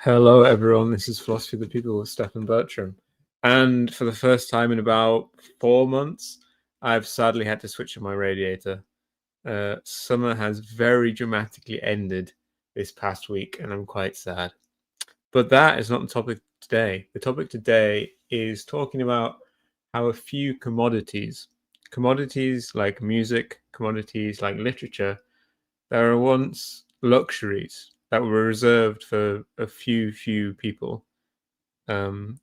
Hello, everyone. This is Philosophy of the People with Stefan Bertram. And for the first time in about 4 months, I've sadly had to switch on my radiator. Summer has very dramatically ended this past week, and I'm quite sad. But that is not the topic today. The topic today is talking about how a few commodities like music, commodities like literature, there are once luxuries that were reserved for a few people,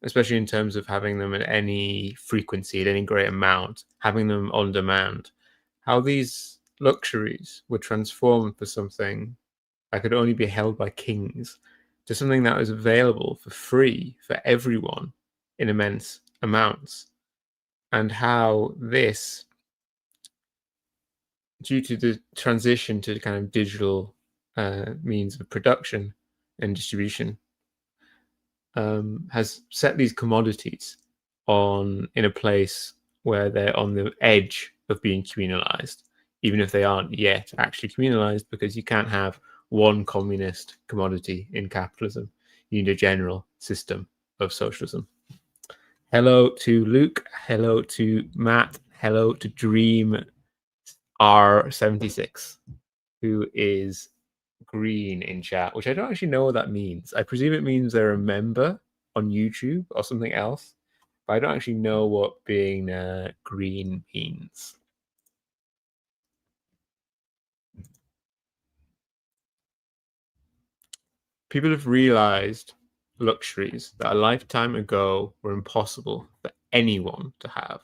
especially in terms of having them at any frequency, at any great amount, having them on demand. How these luxuries were transformed for something that could only be held by kings to something that was available for free for everyone in immense amounts, and how this, due to the transition to kind of digital means of production and distribution, has set these commodities in a place where they're on the edge of being communalized, even if they aren't yet actually communalized, because you can't have one communist commodity in capitalism. You need a general system of socialism. Hello to Luke. Hello to Matt. Hello to Dream R76, who is green in chat, which I don't actually know what that means. I presume it means they're a member on YouTube or something else, but I don't actually know what being green means. People have realized luxuries that a lifetime ago were impossible for anyone to have.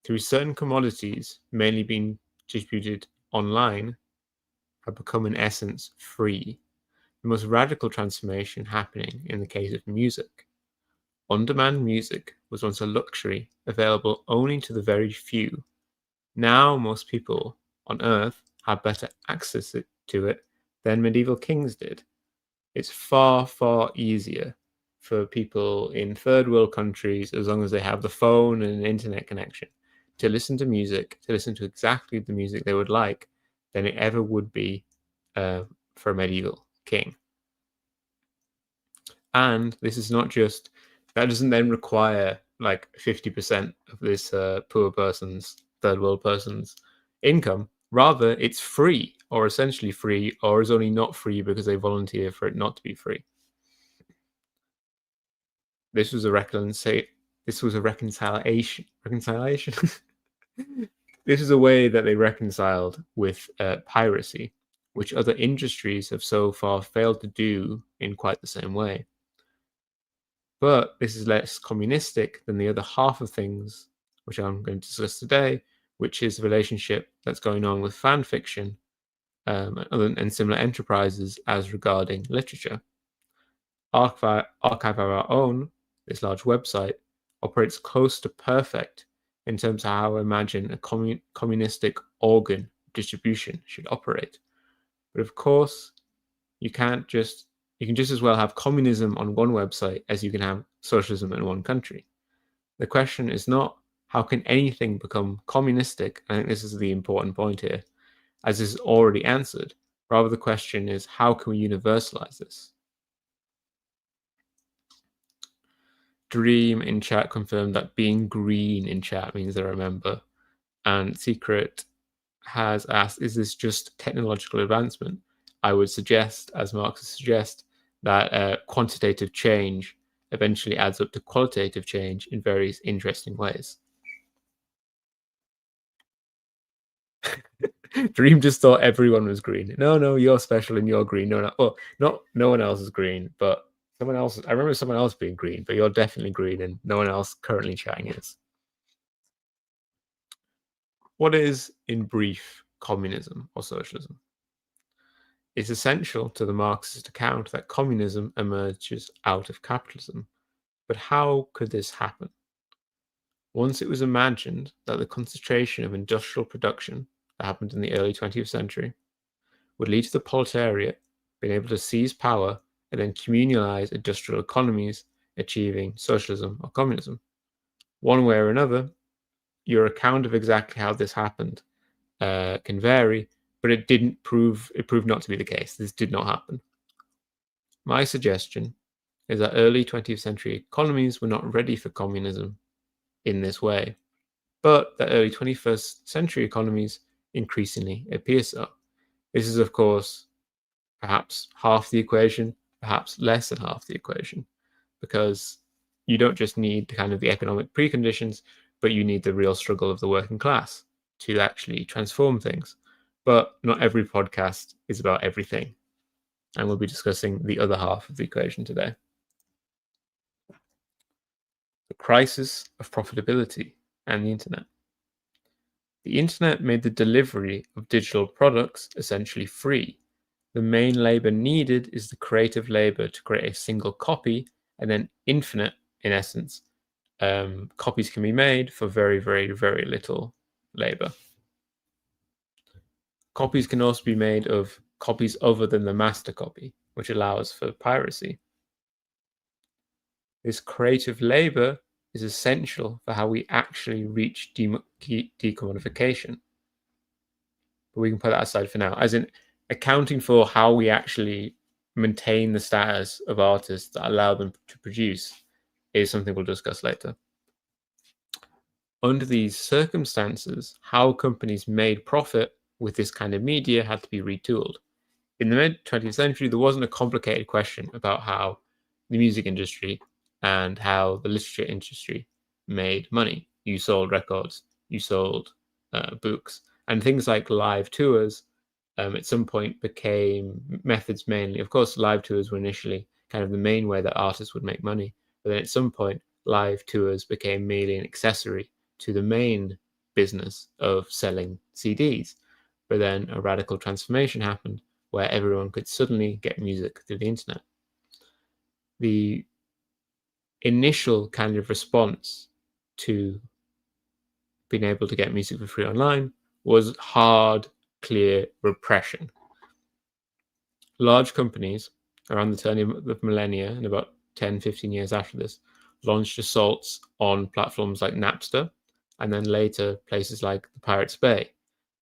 Through certain commodities, mainly being distributed online, have become in essence free. The most radical transformation happening in the case of music. On-demand music was once a luxury available only to the very few. Now most people on Earth have better access to it than medieval kings did. It's far, far easier for people in third world countries, as long as they have the phone and an internet connection, to listen to music, to listen to exactly the music they would like, than it ever would be for a medieval king. And this is not just, that doesn't then require like 50% of this poor person's, third world person's income. Rather, it's free, or essentially free, or is only not free because they volunteer for it not to be free. This was a reconciliation. This is a way that they reconciled with piracy, which other industries have so far failed to do in quite the same way. But this is less communistic than the other half of things, which I'm going to discuss today, which is the relationship that's going on with fan fiction and similar enterprises as regarding literature. Archive of Our Own, this large website, operates close to perfect in terms of how I imagine a communistic organ distribution should operate. But of course, you can just as well have communism on one website as you can have socialism in one country. The question is not how can anything become communistic. I think this is the important point here, as is already answered. Rather, the question is how can we universalize this? Dream in chat confirmed that being green in chat means they're a member. And Secret has asked, is this just technological advancement? I would suggest, as Marxists suggest, that quantitative change eventually adds up to qualitative change in various interesting ways. Dream just thought everyone was green. No, you're special and you're green. No one else is green, but someone else. I remember someone else being green, but you're definitely green, and no one else currently chatting is. What is, in brief, communism or socialism? It's essential to the Marxist account that communism emerges out of capitalism. But how could this happen? Once it was imagined that the concentration of industrial production that happened in the early 20th century would lead to the proletariat being able to seize power and then communalize industrial economies, achieving socialism or communism. One way or another, your account of exactly how this happened can vary, but it proved not to be the case. This did not happen. My suggestion is that early 20th century economies were not ready for communism in this way, but that early 21st century economies increasingly appear so. This is, of course, perhaps half the equation, perhaps less than half the equation, because you don't just need kind of the economic preconditions, but you need the real struggle of the working class to actually transform things. But not every podcast is about everything, and we'll be discussing the other half of the equation today. The crisis of profitability and the internet. The internet made the delivery of digital products essentially free. The main labor needed is the creative labor to create a single copy, and then infinite, in essence, copies can be made for very, very, very little labor. Copies can also be made of copies other than the master copy, which allows for piracy. This creative labor is essential for how we actually reach decommodification. But we can put that aside for now, as in accounting for how we actually maintain the status of artists that allow them to produce is something we'll discuss later. Under these circumstances, how companies made profit with this kind of media had to be retooled. In the mid-20th century, there wasn't a complicated question about how the music industry and how the literature industry made money. You sold records, you sold books, and things like live tours at some point became methods mainly. Of course, live tours were initially kind of the main way that artists would make money, but then at some point, live tours became merely an accessory to the main business of selling CDs. But then a radical transformation happened where everyone could suddenly get music through the internet. The initial kind of response to being able to get music for free online was hard, clear repression. Large companies around the turn of the millennia and about 10, 15 years after this launched assaults on platforms like Napster and then later places like the Pirates Bay.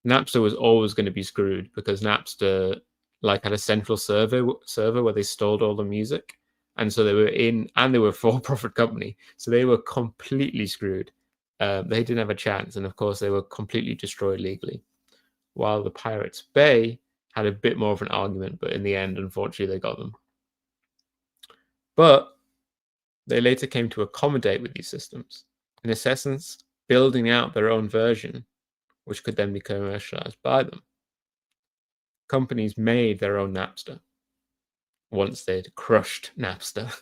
Napster was always going to be screwed because Napster had a central server where they stored all the music, and so they were a for-profit company, so they were completely screwed. They didn't have a chance, and of course they were completely destroyed legally. While the Pirates Bay had a bit more of an argument, but in the end, unfortunately, they got them. But they later came to accommodate with these systems, in essence, building out their own version, which could then be commercialized by them. Companies made their own Napster once they'd crushed Napster.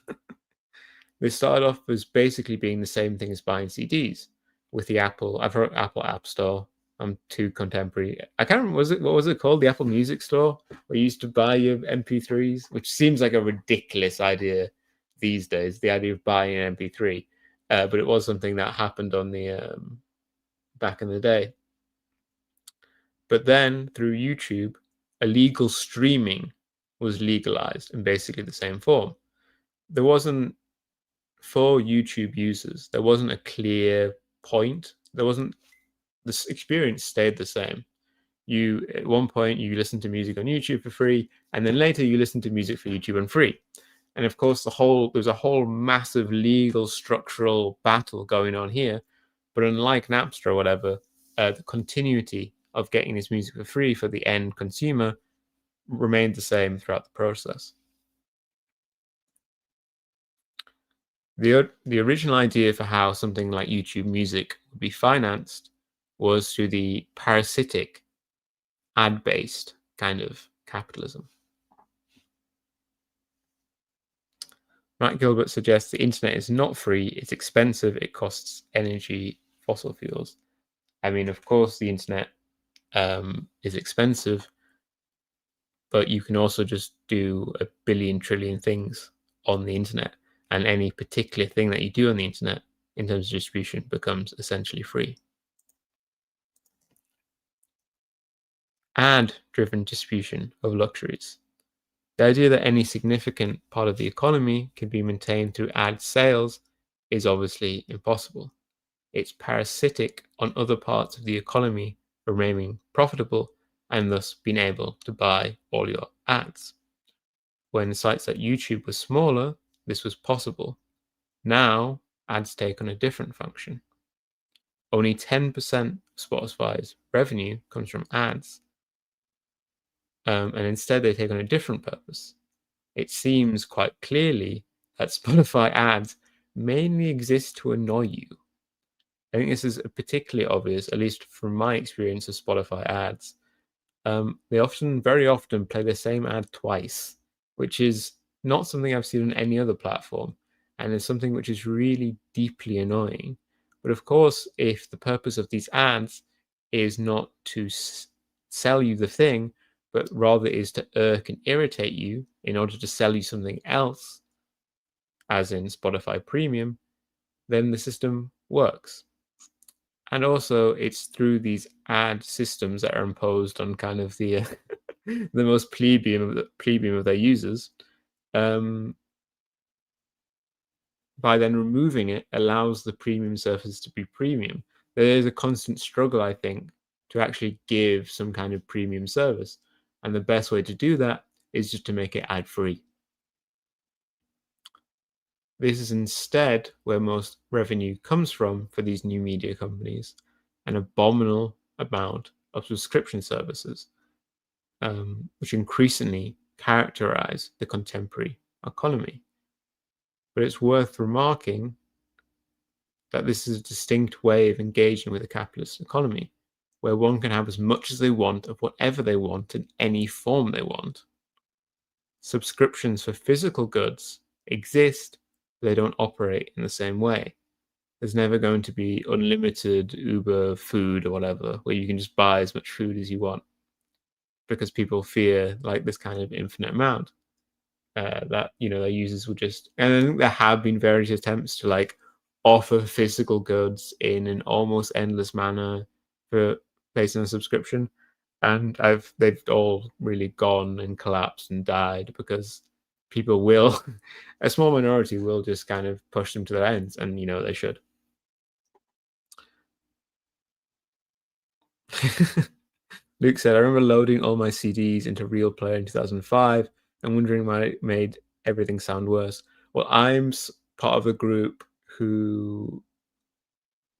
They started off as basically being the same thing as buying CDs with the Apple App Store. I'm too contemporary. I can't remember, what was it called? The Apple Music Store, where you used to buy your MP3s, which seems like a ridiculous idea these days, the idea of buying an MP3. But it was something that happened on the back in the day. But then through YouTube, illegal streaming was legalized in basically the same form. There wasn't, for YouTube users, there wasn't a clear point. This experience stayed the same. At one point, you listen to music on YouTube for free, and then later you listen to music for YouTube on free. And of course, there's a whole massive legal structural battle going on here. But unlike Napster or whatever, the continuity of getting this music for free for the end consumer remained the same throughout the process. The original idea for how something like YouTube Music would be financed was through the parasitic, ad-based kind of capitalism. Matt Gilbert suggests the internet is not free, it's expensive, it costs energy, fossil fuels. I mean, of course, the internet is expensive, but you can also just do a billion trillion things on the internet, and any particular thing that you do on the internet in terms of distribution becomes essentially free. Ad-driven distribution of luxuries. The idea that any significant part of the economy can be maintained through ad sales is obviously impossible. It's parasitic on other parts of the economy remaining profitable and thus being able to buy all your ads. When sites like YouTube were smaller, this was possible. Now, ads take on a different function. Only 10% of Spotify's revenue comes from ads, and instead they take on a different purpose. It seems quite clearly that Spotify ads mainly exist to annoy you. I think this is particularly obvious, at least from my experience of Spotify ads. They very often play the same ad twice, which is not something I've seen on any other platform, and is something which is really deeply annoying. But of course, if the purpose of these ads is not to sell you the thing, but rather is to irk and irritate you in order to sell you something else, as in Spotify Premium, then the system works. And also, it's through these ad systems that are imposed on kind of the the most plebeian of their users. By then removing it allows the premium service to be premium. There is a constant struggle, I think, to actually give some kind of premium service, and the best way to do that is just to make it ad-free. This is instead where most revenue comes from for these new media companies, an abominable amount of subscription services, which increasingly characterize the contemporary economy. But it's worth remarking that this is a distinct way of engaging with a capitalist economy, where one can have as much as they want of whatever they want in any form they want. Subscriptions for physical goods exist, but they don't operate in the same way. There's never going to be unlimited Uber food or whatever, where you can just buy as much food as you want, because people fear like this kind of infinite amount that their users will just. And I think there have been various attempts to like offer physical goods in an almost endless manner for based on a subscription, and they've all really gone and collapsed and died because people will a small minority will just kind of push them to their ends, and they should. Luke said, I remember loading all my CDs into Real Player in 2005 and wondering why it made everything sound worse. Well, I'm part of a group who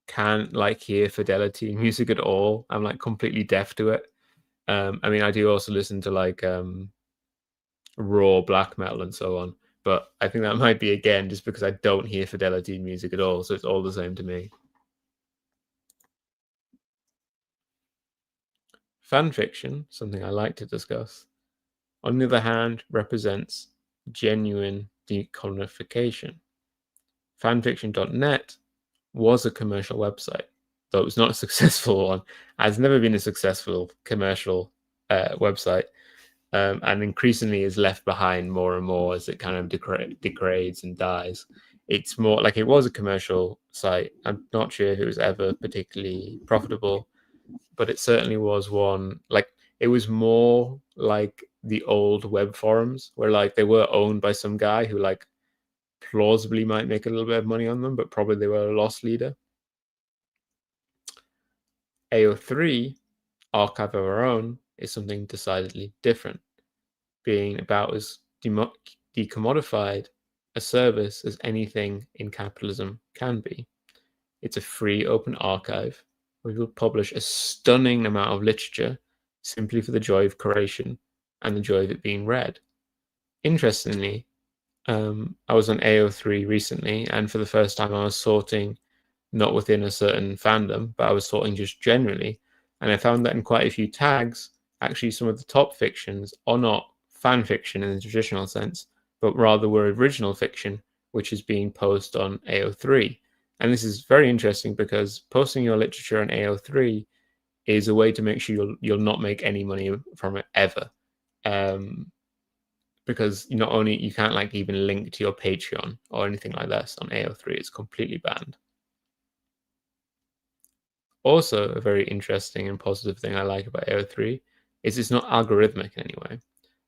can't like hear fidelity music at all. I'm like completely deaf to it. I mean, I do also listen to like raw black metal and so on, but I think that might be again just because I don't hear fidelity music at all, so it's all the same to me. Fanfiction, something I like to discuss, on the other hand, represents genuine decommodification. Fanfiction.net was a commercial website, though it was not a successful one. Has never been a successful commercial website, and increasingly is left behind more and more as it kind of degrades and dies. It's more like it was a commercial site. I'm not sure if it was ever particularly profitable, but it certainly was one. Like it was more like the old web forums where like they were owned by some guy who like plausibly might make a little bit of money on them, but probably they were a loss leader. AO3, Archive of Our Own, is something decidedly different, being about as decommodified a service as anything in capitalism can be. It's a free open archive where we will publish a stunning amount of literature simply for the joy of creation and the joy of it being read. Interestingly, I was on AO3 recently, and for the first time I was sorting not within a certain fandom, but I was sorting just generally, and I found that in quite a few tags, actually some of the top fictions are not fan fiction in the traditional sense, but rather were original fiction, which is being posted on AO3. And this is very interesting because posting your literature on AO3 is a way to make sure you'll not make any money from it ever. Because not only you can't like even link to your Patreon or anything like that on AO3, it's completely banned. Also, a very interesting and positive thing I like about AO3 is it's not algorithmic in any way.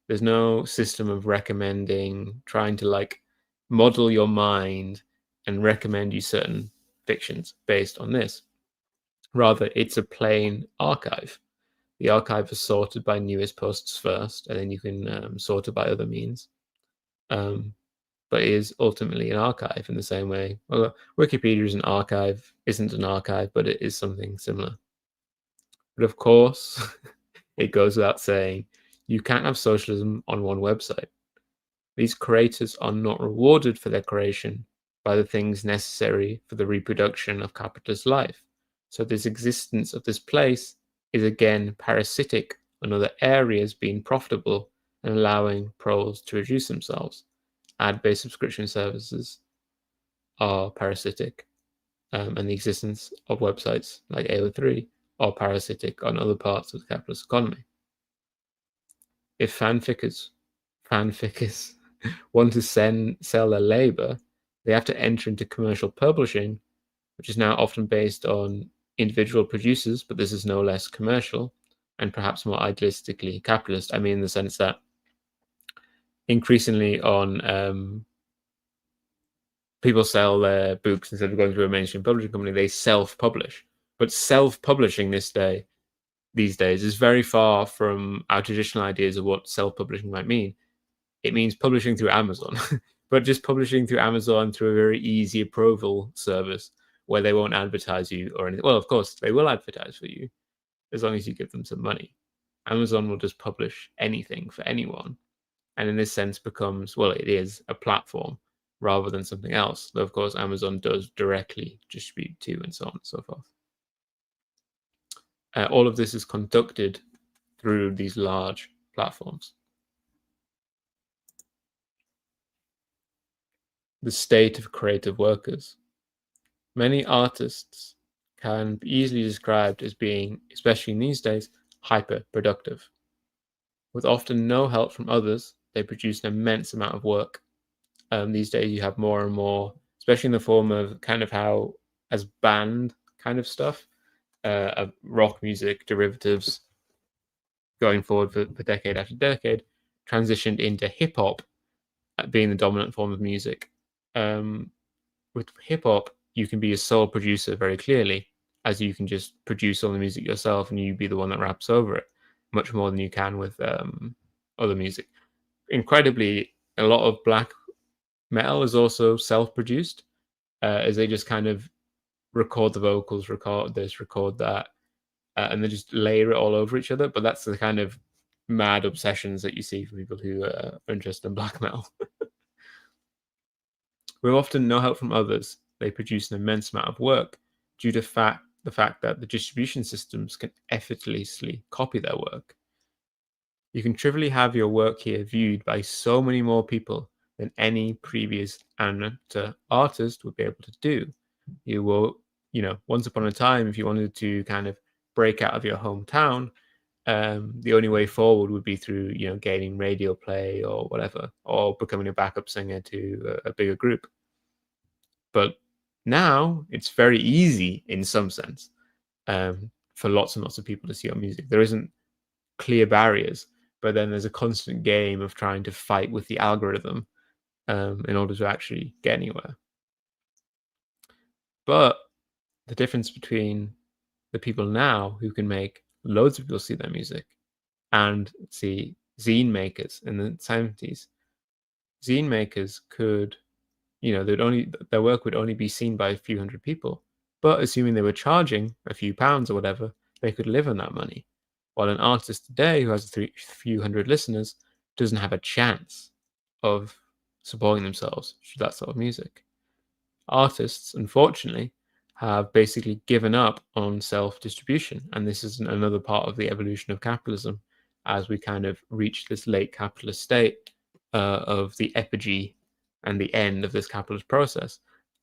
There's no system of recommending, trying to like model your mind and recommend you certain fictions based on this. Rather, it's a plain archive. The archive is sorted by newest posts first, and then you can sort it by other means. but is ultimately an archive in the same way. Well, Wikipedia is an archive, isn't an archive, but it is something similar. But of course, it goes without saying, you can't have socialism on one website. These creators are not rewarded for their creation by the things necessary for the reproduction of capitalist life. So this existence of this place is again parasitic on other areas being profitable and allowing proles to reduce themselves. Ad-based subscription services are parasitic, and the existence of websites like AO3 are parasitic on other parts of the capitalist economy. If fanfickers want to sell their labor, they have to enter into commercial publishing, which is now often based on individual producers, but this is no less commercial and perhaps more idealistically capitalist. I mean, in the sense that increasingly on people sell their books instead of going through a mainstream publishing company, they self-publish. But self-publishing these days is very far from our traditional ideas of what self-publishing might mean. It means publishing through Amazon, but just publishing through Amazon through a very easy approval service where they won't advertise you or anything. Well, of course, they will advertise for you as long as you give them some money. Amazon will just publish anything for anyone. And in this sense becomes, well, it is a platform rather than something else. Though, of course, Amazon does directly distribute to and so on and so forth. All of this is conducted through these large platforms. The state of creative workers. Many artists can be easily described as being, especially in these days, hyper-productive. With often no help from others, they produce an immense amount of work. These days you have more and more, especially in the form of kind of how, as band kind of stuff, of rock music derivatives going forward for decade after decade, transitioned into hip-hop being the dominant form of music. With hip-hop, you can be a sole producer very clearly, as you can just produce all the music yourself and you be the one that raps over it, much more than you can with other music. Incredibly, a lot of black metal is also self-produced, as they just kind of record the vocals, record this, record that, and they just layer it all over each other. But that's the kind of mad obsessions that you see from people who are interested in black metal. With often no help from others, they produce an immense amount of work due to the fact that the distribution systems can effortlessly copy their work. You can trivially have your work here viewed by so many more people than any previous amateur artist would be able to do. You will, once upon a time, if you wanted to kind of break out of your hometown, the only way forward would be through, gaining radio play or whatever, or becoming a backup singer to a bigger group. But now it's very easy in some sense for lots and lots of people to see your music. There isn't clear barriers, but then there's a constant game of trying to fight with the algorithm in order to actually get anywhere. But the difference between the people now who can make loads of people see their music and see zine makers in the 70s, zine makers could, their work would only be seen by a few hundred people, but assuming they were charging a few pounds or whatever, they could live on that money. While an artist today who has a few hundred listeners doesn't have a chance of supporting themselves through that sort of music. Artists, unfortunately, have basically given up on self-distribution, and this is another part of the evolution of capitalism as we kind of reach this late capitalist state of the epigee and the end of this capitalist process.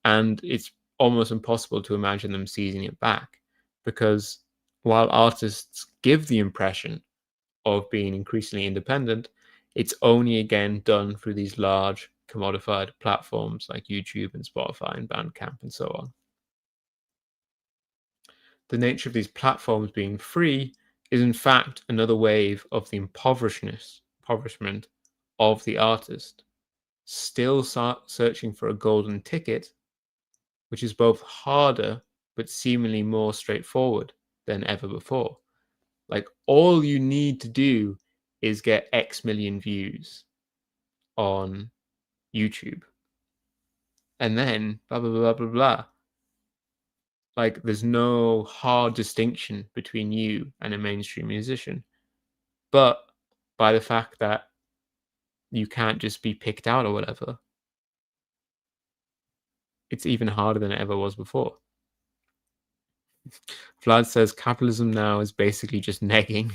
And it's almost impossible to imagine them seizing it back, because while artists give the impression of being increasingly independent, it's only again done through these large commodified platforms like YouTube and Spotify and Bandcamp and so on. The nature of these platforms being free is in fact another wave of the impoverishment of the artist, still searching for a golden ticket, which is both harder but seemingly more straightforward than ever before. Like, all you need to do is get X million views on YouTube. And then blah, blah, blah, blah, blah. Like, there's no hard distinction between you and a mainstream musician. But by the fact that you can't just be picked out or whatever, it's even harder than it ever was before. Vlad says capitalism now is basically just negging.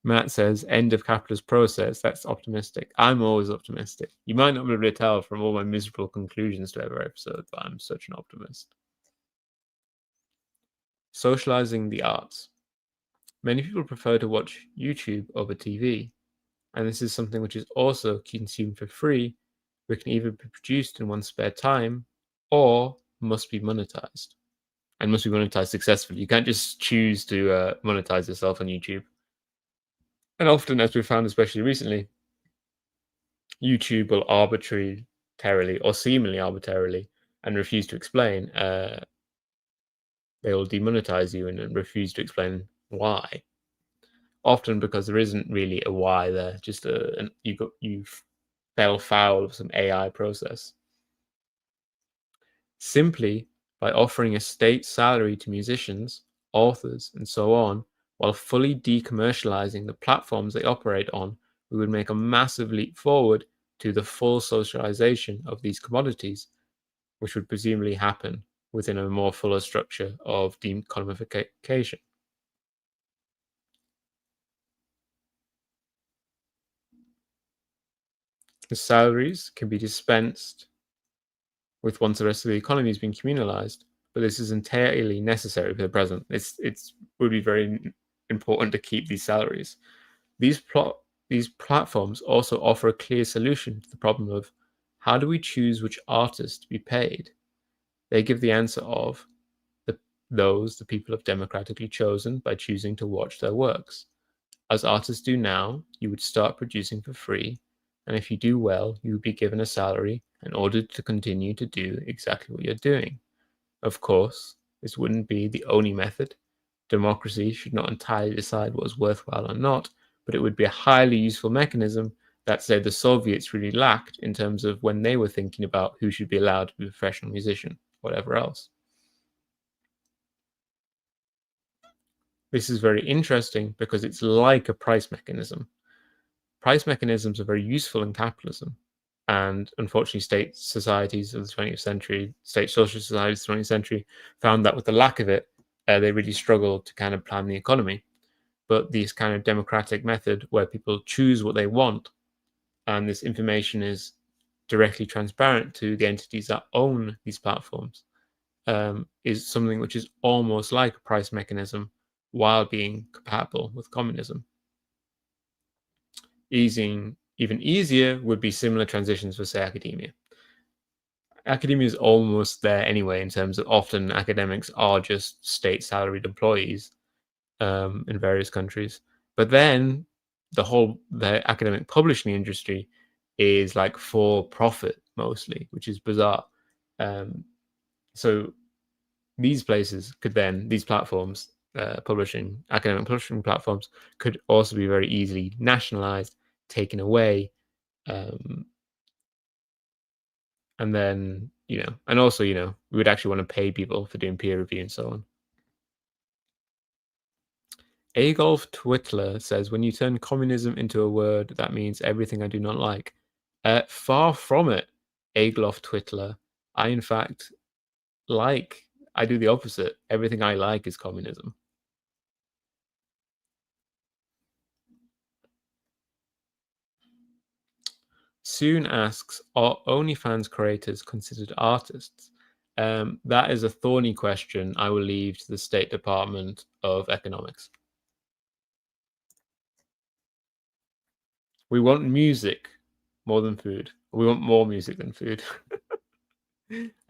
Matt says end of capitalist process. That's optimistic. I'm always optimistic. You might not be able to tell from all my miserable conclusions to every episode, but I'm such an optimist. Socializing the arts. Many people prefer to watch YouTube over TV, and this is something which is also consumed for free, but can either be produced in one's spare time or must be monetized. And must be monetized successfully. You can't just choose to monetize yourself on YouTube. And often, as we've found, especially recently, YouTube will arbitrarily or seemingly arbitrarily and refuse to explain. They will demonetize you and refuse to explain why. Often because there isn't really a why there, just you fell foul of some AI process. Simply by offering a state salary to musicians, authors, and so on, while fully decommercializing the platforms they operate on, we would make a massive leap forward to the full socialization of these commodities, which would presumably happen within a more fuller structure of decommodification. The salaries can be dispensed with once the rest of the economy has been communalized, but this is entirely necessary for the present. It would be very important to keep these salaries. These platforms also offer a clear solution to the problem of how do we choose which artists to be paid? They give the answer of the people have democratically chosen by choosing to watch their works. As artists do now, you would start producing for free, and if you do well, you would be given a salary in order to continue to do exactly what you're doing. Of course, this wouldn't be the only method. Democracy should not entirely decide what is worthwhile or not, but it would be a highly useful mechanism that, say, the Soviets really lacked in terms of when they were thinking about who should be allowed to be a professional musician, whatever else. This is very interesting because it's like a price mechanism. Price mechanisms are very useful in capitalism. And unfortunately, state societies of the 20th century, state social societies of the 20th century, found that with the lack of it, they really struggled to kind of plan the economy. But this kind of democratic method where people choose what they want, and this information is directly transparent to the entities that own these platforms, is something which is almost like a price mechanism while being compatible with communism. Even easier would be similar transitions for, say, academia. Academia is almost there anyway, in terms of often academics are just state salaried employees in various countries. But then the academic publishing industry is like for profit mostly, which is bizarre. So these places could then, these platforms, academic publishing platforms, could also be very easily nationalized, taken away, and then, and also, we would actually want to pay people for doing peer review and so on. Agolf Twitler says, when you turn communism into a word, that means everything I do not like. Far from it, Agolf Twitler. I, in fact, I do the opposite. Everything I like is communism. Soon asks, are OnlyFans creators considered artists? That is a thorny question I will leave to the State Department of Economics. We want music more than food. We want more music than food.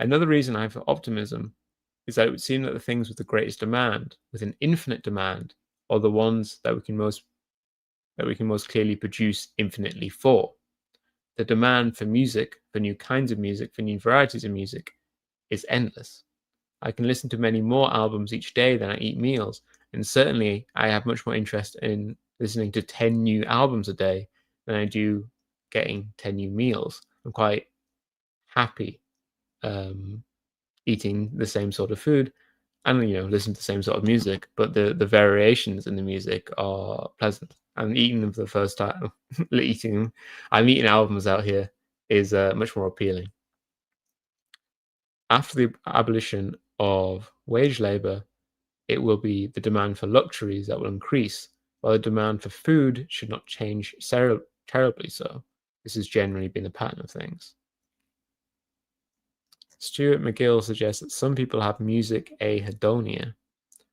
Another reason I have for optimism is that it would seem that the things with the greatest demand, with an infinite demand, are the ones that we can most clearly produce infinitely for. The demand for music, for new kinds of music, for new varieties of music, is endless. I can listen to many more albums each day than I eat meals, and certainly I have much more interest in listening to 10 new albums a day than I do getting 10 new meals. I'm quite happy eating the same sort of food and listen to the same sort of music, but the variations in the music are pleasant. And eating them for the first time, I'm eating albums out here is much more appealing. After the abolition of wage labor, it will be the demand for luxuries that will increase, while the demand for food should not change terribly so. This has generally been the pattern of things. Stuart McGill suggests that some people have music ahedonia,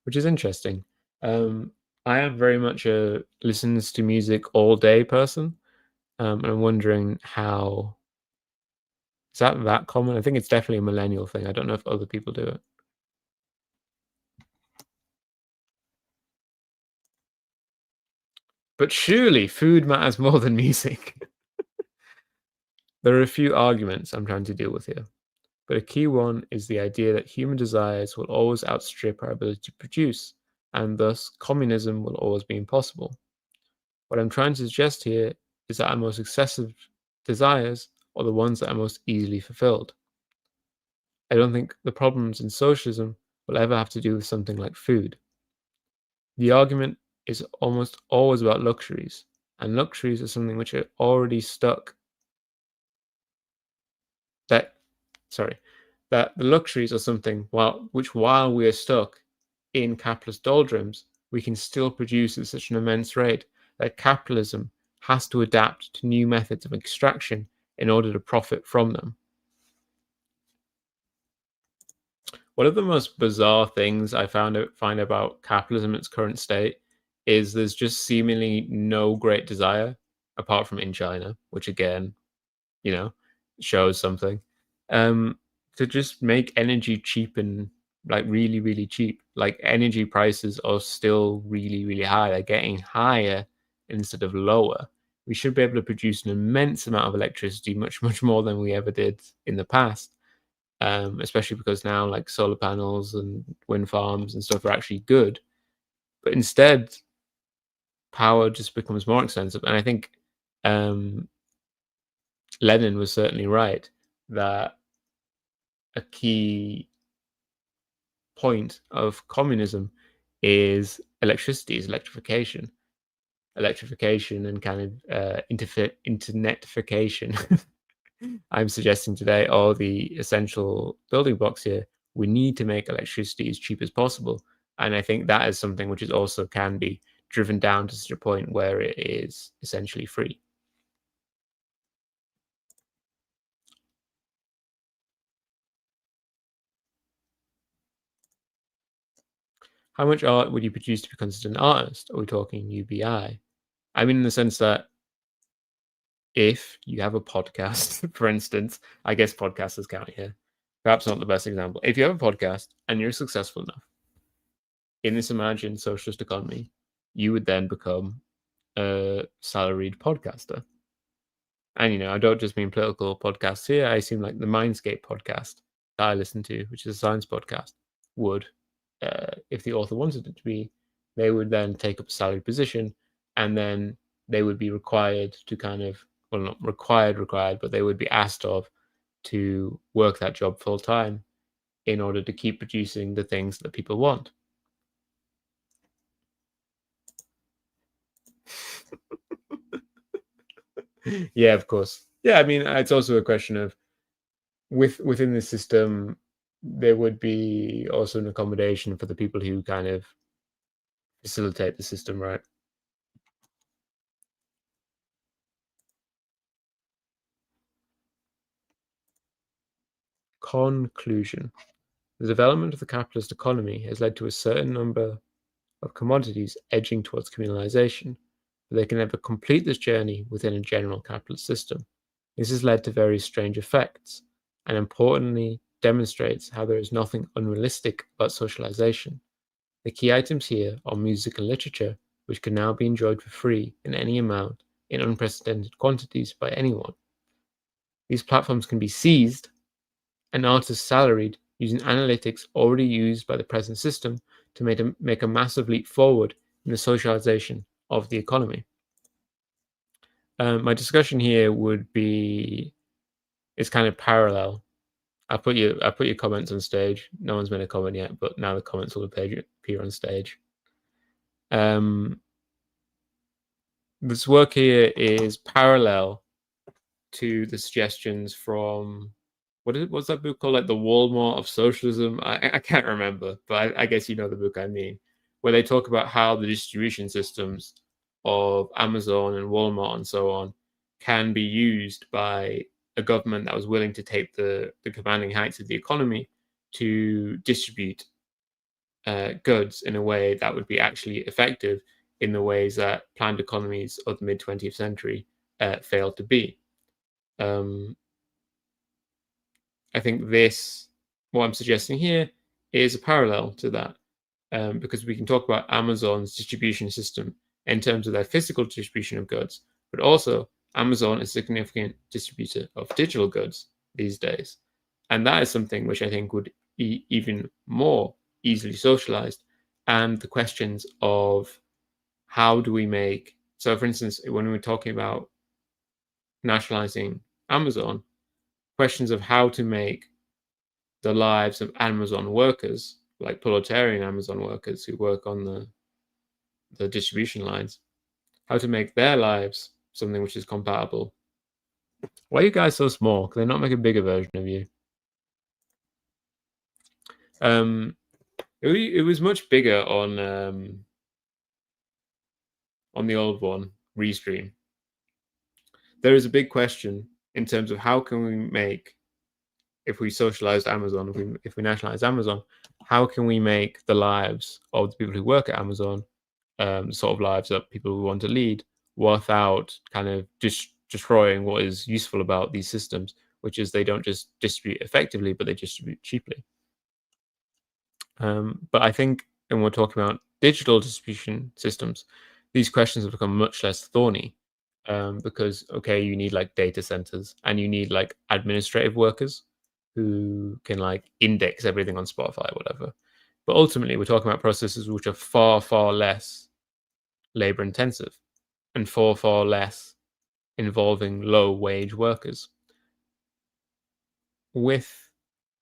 which is interesting. I am very much a listens to music all day person. And I'm wondering how is that common? I think it's definitely a millennial thing. I don't know if other people do it. But surely food matters more than music. There are a few arguments I'm trying to deal with here, but a key one is the idea that human desires will always outstrip our ability to produce, and thus communism will always be impossible. What I'm trying to suggest here is that our most excessive desires are the ones that are most easily fulfilled. I don't think the problems in socialism will ever have to do with something like food. The argument is almost always about luxuries, and luxuries are something which are already stuck. That the luxuries are something while we are stuck in capitalist doldrums, we can still produce at such an immense rate that capitalism has to adapt to new methods of extraction in order to profit from them. One of the most bizarre things I find about capitalism in its current state is there's just seemingly no great desire, apart from in China, which again, shows something, to just make energy cheap and like really, really cheap. Like energy prices are still really, really high. They're getting higher instead of lower. We should be able to produce an immense amount of electricity, much, much more than we ever did in the past. Especially because now like solar panels and wind farms and stuff are actually good. But instead, power just becomes more expensive. And I think Lenin was certainly right that a key point of communism is electrification and kind of internetification. I'm suggesting today are the essential building blocks here. We need to make electricity as cheap as possible, and I think that is something which is also can be driven down to such a point where it is essentially free. How much art would you produce to be considered an artist? Are we talking UBI? I mean, in the sense that if you have a podcast, for instance, I guess podcasters count here. Perhaps not the best example. If you have a podcast and you're successful enough in this imagined socialist economy, you would then become a salaried podcaster. And, I don't just mean political podcasts here. I assume like the Mindscape podcast that I listen to, which is a science podcast, would, if the author wanted it to be, they would then take up a salaried position, and then they would be required to kind of, well, not required, but they would be asked of to work that job full time in order to keep producing the things that people want. Yeah, of course. Yeah, I mean, it's also a question of within the system, there would be also an accommodation for the people who kind of facilitate the system, right? Conclusion. The development of the capitalist economy has led to a certain number of commodities edging towards communalization, but they can never complete this journey within a general capitalist system. This has led to very strange effects, and importantly demonstrates how there is nothing unrealistic about socialization. The key items here are music and literature, which can now be enjoyed for free in any amount, in unprecedented quantities by anyone. These platforms can be seized and artists salaried using analytics already used by the present system to make a massive leap forward in the socialization of the economy. My discussion here would be it's kind of parallel. I put your comments on stage. No one's made a comment yet, but now the comments will appear on stage. This work here is parallel to the suggestions from what's that book called? Like the Walmart of Socialism. I can't remember, but I guess you know the book I mean, where they talk about how the distribution systems of Amazon and Walmart and so on can be used by a government that was willing to take the commanding heights of the economy to distribute goods in a way that would be actually effective in the ways that planned economies of the mid-20th century failed to be. I think what I'm suggesting here is a parallel to that, because we can talk about Amazon's distribution system in terms of their physical distribution of goods, but also Amazon is a significant distributor of digital goods these days. And that is something which I think would be even more easily socialized. And the questions of how do we make, so for instance, when we're talking about nationalizing Amazon, questions of how to make the lives of Amazon workers, like proletarian Amazon workers who work on the distribution lines, how to make their lives something which is compatible. Why are you guys so small? Can they not make a bigger version of you? It was much bigger on the old one, Restream. There is a big question in terms of how can we make, if we socialized Amazon, if we nationalize Amazon, how can we make the lives of the people who work at Amazon the sort of lives that people want to lead without kind of destroying what is useful about these systems, which is they don't just distribute effectively, but they distribute cheaply. But I think when we're talking about digital distribution systems, these questions have become much less thorny, because, okay, you need like data centers and you need like administrative workers who can like index everything on Spotify or whatever. But ultimately, we're talking about processes which are far, far less labor intensive and far, far less involving low wage workers. With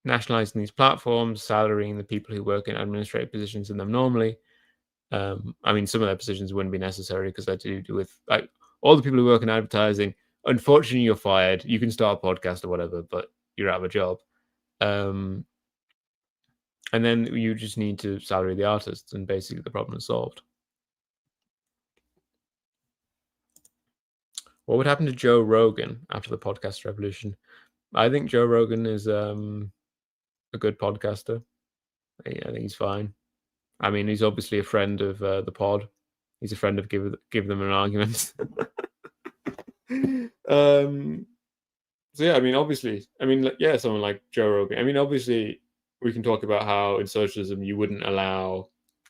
nationalizing these platforms, salarying the people who work in administrative positions in them normally, I mean, some of their positions wouldn't be necessary because they do with like all the people who work in advertising. Unfortunately, you're fired. You can start a podcast or whatever, but you're out of a job. And then you just need to salary the artists, and basically the problem is solved. What would happen to Joe Rogan after the podcast revolution? I think Joe Rogan is a good podcaster. I think he's fine. I mean, he's obviously a friend of the pod. He's a friend of give them an argument. So yeah, I mean, obviously, yeah, someone like Joe Rogan. I mean, obviously, we can talk about how in socialism you wouldn't allow,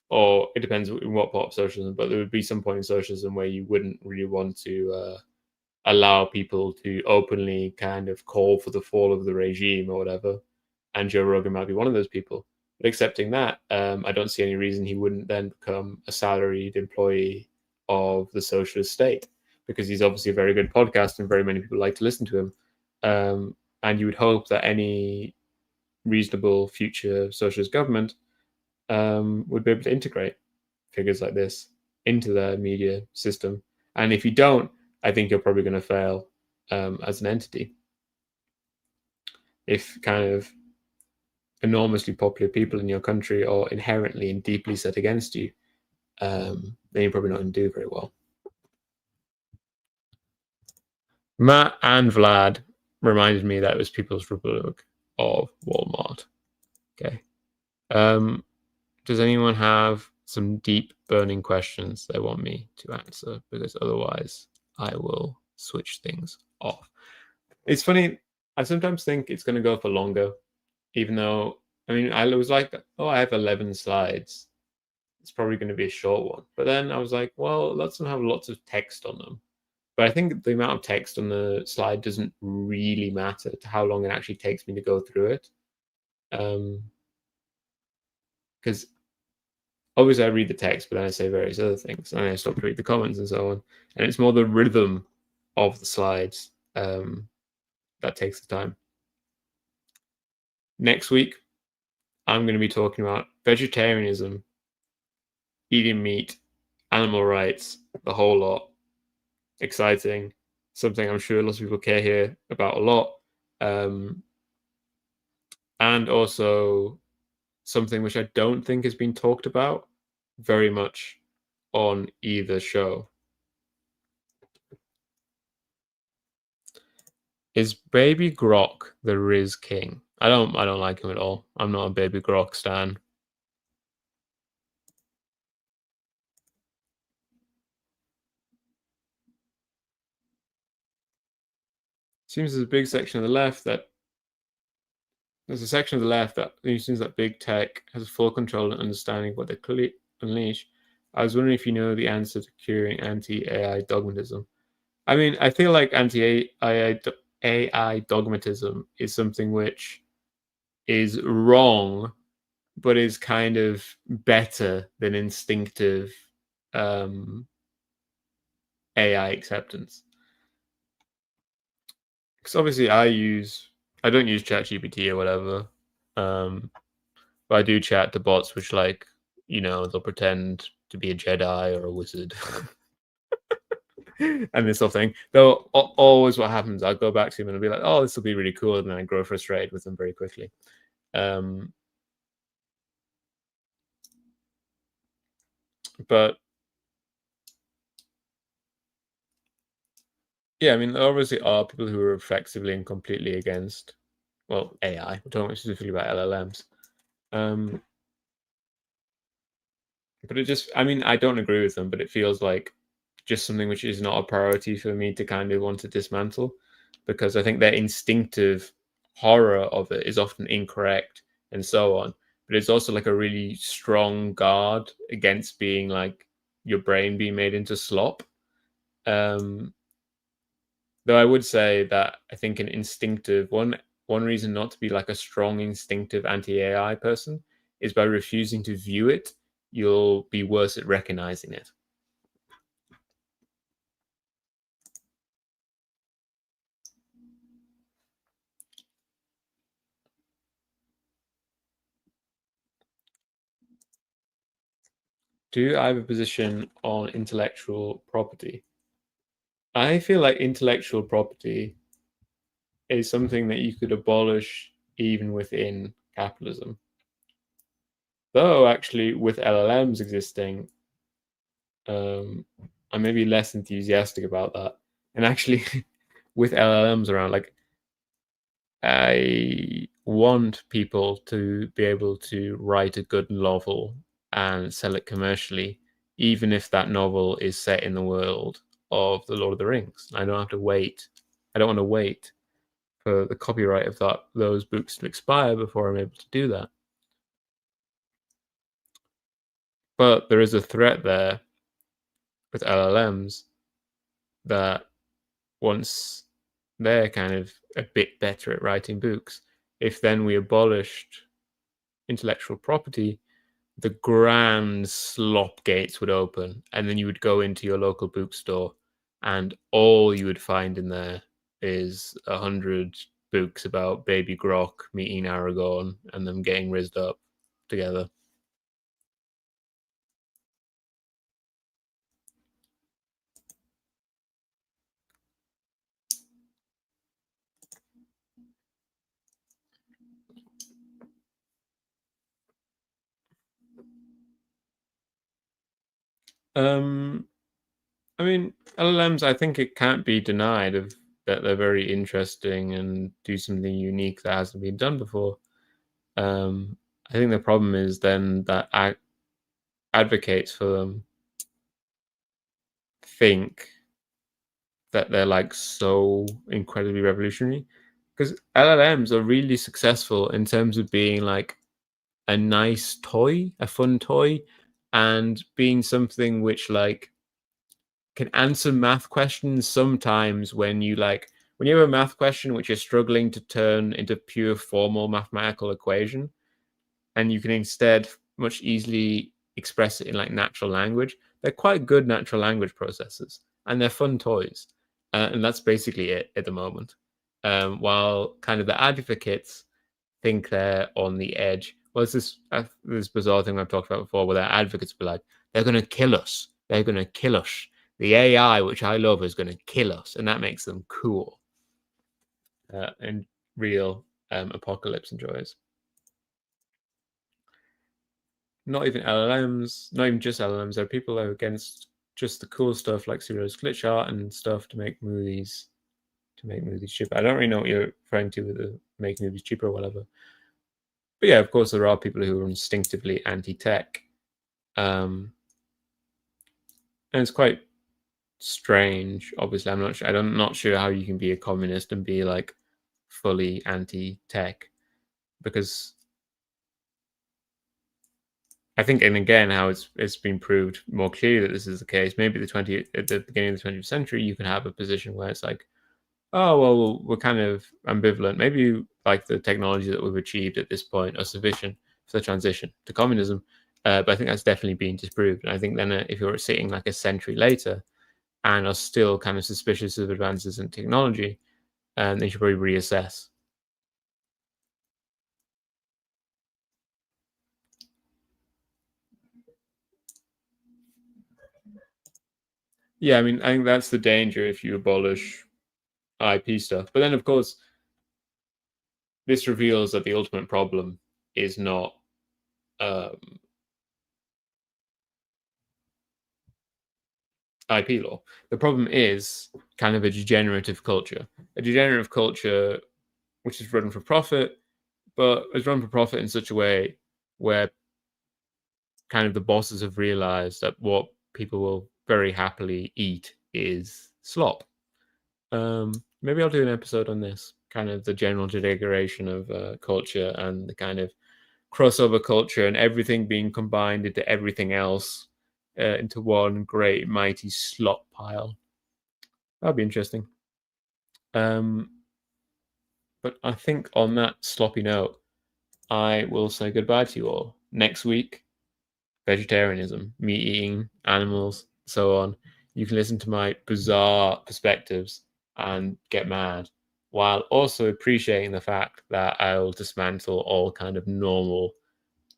or it depends in what part of socialism, but there would be some point in socialism where you wouldn't really want to allow people to openly kind of call for the fall of the regime or whatever. And Joe Rogan might be one of those people. But accepting that, I don't see any reason he wouldn't then become a salaried employee of the socialist state, because he's obviously a very good podcast and very many people like to listen to him. And you would hope that any reasonable future socialist government would be able to integrate figures like this into their media system. And if you don't, I think you're probably going to fail as an entity. If kind of enormously popular people in your country are inherently and deeply set against you, then you're probably not going to do very well. Matt and Vlad reminded me that it was People's Republic of Walmart. Okay. Does anyone have some deep burning questions they want me to answer? Because otherwise I will switch things off. It's funny, I sometimes think it's going to go for longer, even though, I mean, I was like, oh, I have 11 slides. It's probably going to be a short one. But then I was like, well, lots of them have lots of text on them. But I think the amount of text on the slide doesn't really matter to how long it actually takes me to go through it. Because obviously I read the text, but then I say various other things, and I stop to read the comments and so on. And it's more the rhythm of the slides that that takes the time. Next week, I'm going to be talking about vegetarianism, eating meat, animal rights, the whole lot. Exciting. Something I'm sure lots of people care here about a lot. And also something which I don't think has been talked about very much on either show. Is Baby Grok the Riz King? I don't like him at all. I'm not a Baby Grok stan. Seems there's a big section of the left that there's a section of the left that seems that big tech has full control and understanding of what they unleash. I was wondering if you know the answer to curing anti-AI dogmatism. I mean, I feel like anti-AI dogmatism is something which is wrong, but is kind of better than instinctive AI acceptance. Because obviously I don't use ChatGPT or whatever, but I do chat to bots which, like, they'll pretend to be a Jedi or a wizard. And this sort of thing. Though always what happens, I'll go back to him and I'll be like, oh, this will be really cool, and then I grow frustrated with them very quickly. But yeah, I mean, there obviously are people who are effectively and completely against, well, AI. We're talking specifically about LLMs. But it just, I mean, I don't agree with them, but it feels like just something which is not a priority for me to kind of want to dismantle, because I think their instinctive horror of it is often incorrect and so on. But it's also like a really strong guard against being like your brain being made into slop. Though I would say that I think an instinctive one reason not to be like a strong instinctive anti-AI person is by refusing to view it, you'll be worse at recognizing it. Do I have a position on intellectual property? I feel like intellectual property is something that you could abolish even within capitalism. Though, actually, with LLMs existing, I'm maybe less enthusiastic about that. And actually, with LLMs around, like, I want people to be able to write a good novel and sell it commercially, even if that novel is set in the world of the Lord of the Rings. I don't have to wait. I don't want to wait for the copyright of those books to expire before I'm able to do that. But there is a threat there with LLMs that once they're kind of a bit better at writing books, if then we abolished intellectual property, the grand slop gates would open, and then you would go into your local bookstore, and all you would find in there is 100 books about Baby Grok meeting Aragorn and them getting rizzed up together. I mean, LLMs, I think it can't be denied that they're very interesting and do something unique that hasn't been done before. I think the problem is then that advocates for them think that they're like so incredibly revolutionary, because LLMs are really successful in terms of being like a nice toy, a fun toy, and being something which like can answer math questions sometimes when you have a math question which you're struggling to turn into pure formal mathematical equation, and you can instead much easily express it in like natural language. They're quite good natural language processors, and they're fun toys, and that's basically it at the moment. while kind of the advocates think they're on the edge. Well, it's this bizarre thing I've talked about before, where their advocates be like, they're going to kill us. They're going to kill us. The AI, which I love, is going to kill us, and that makes them cool and real apocalypse enjoyers. Not even LLMs, not even just LLMs. There are people who are against just the cool stuff like serious glitch art and stuff to make movies cheaper. I don't really know what you're referring to with the make movies cheaper or whatever. But yeah, of course, there are people who are instinctively anti-tech, and it's quite strange. Obviously, I'm not sure how you can be a communist and be like fully anti-tech, because I think, and again, how it's been proved more clearly that this is the case. Maybe at the beginning of the 20th century, you can have a position where it's like, oh well, we're kind of ambivalent. Maybe like the technology that we've achieved at this point are sufficient for the transition to communism. But I think that's definitely been disproved. And I think then if you're sitting like a century later and are still kind of suspicious of advances in technology, they should probably reassess. Yeah, I mean, I think that's the danger if you abolish IP stuff. But then, of course, this reveals that the ultimate problem is not um, IP law. The problem is kind of a degenerative culture, which is run for profit, but is run for profit in such a way where kind of the bosses have realized that what people will very happily eat is slop. Maybe I'll do an episode on this, kind of the general deterioration of culture and the kind of crossover culture and everything being combined into everything else into one great mighty slop pile. That'd be interesting. But I think on that sloppy note, I will say goodbye to you all. Next week, vegetarianism, meat eating, animals, so on. You can listen to my bizarre perspectives and get mad, while also appreciating the fact that I'll dismantle all kind of normal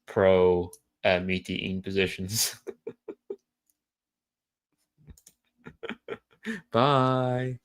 pro meat eating positions. Bye.